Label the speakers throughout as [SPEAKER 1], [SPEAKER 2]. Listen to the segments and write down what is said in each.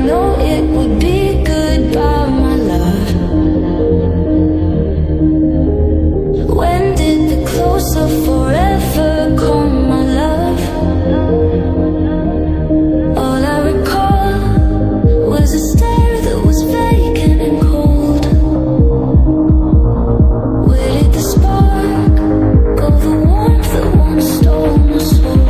[SPEAKER 1] know it would be goodbye, my love. When did the close of forever come, my love? All I recall was a stare that was vacant and cold. Where did the spark go, the warmth that once stole my soul?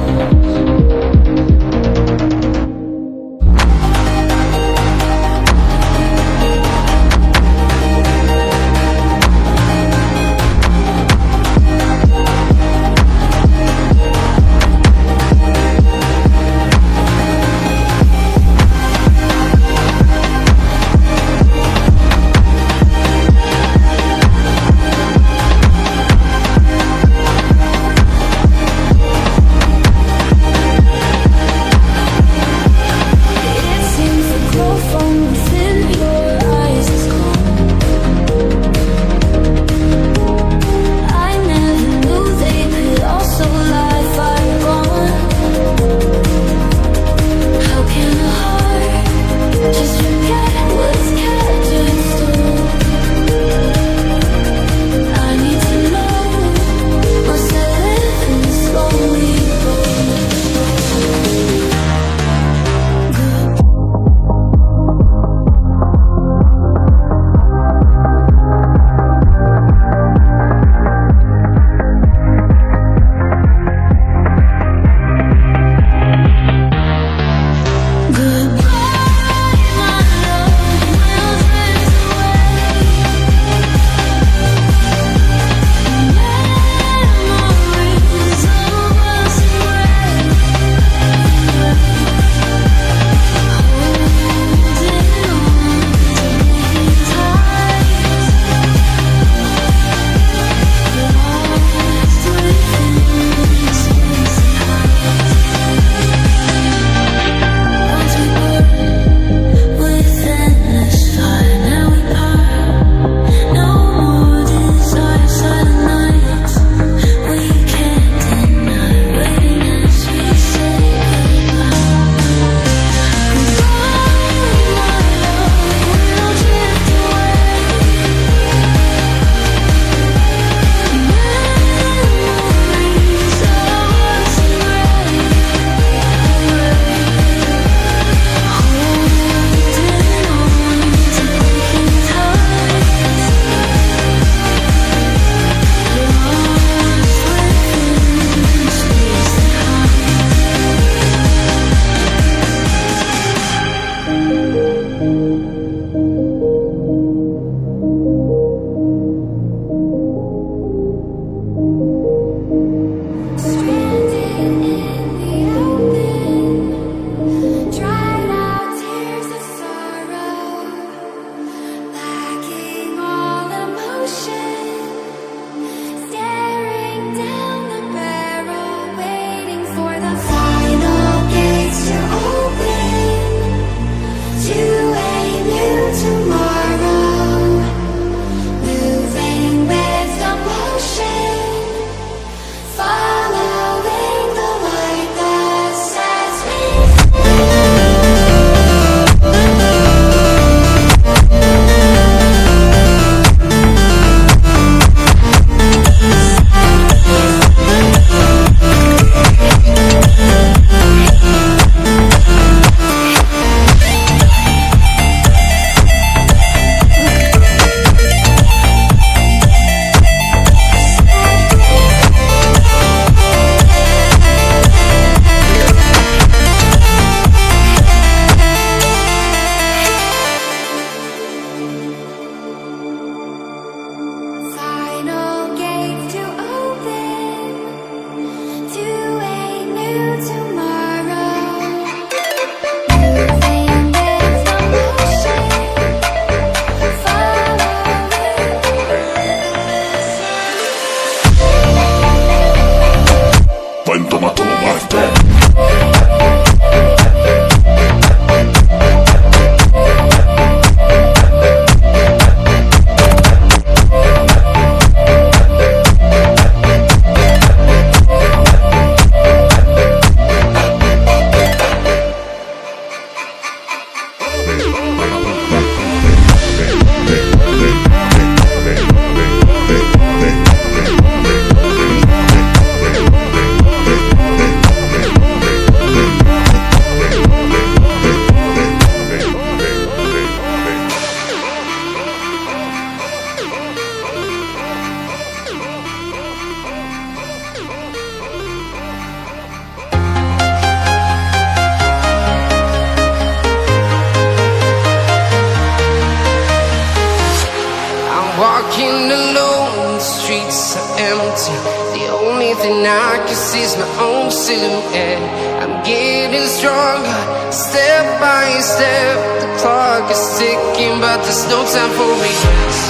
[SPEAKER 2] empty. The only thing I can see is my own silhouette. I'm getting stronger, step by step. The clock is ticking, but there's no time for regrets.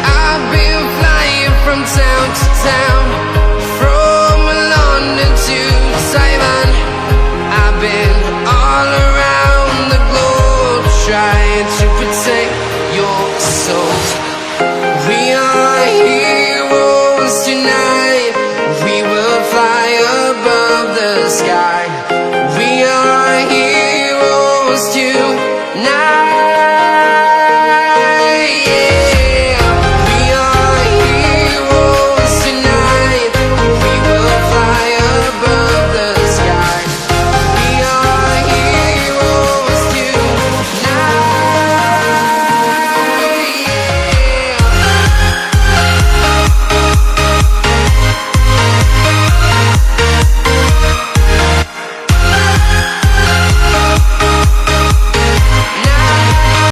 [SPEAKER 2] I've been flying from town to town, from London to Taiwan.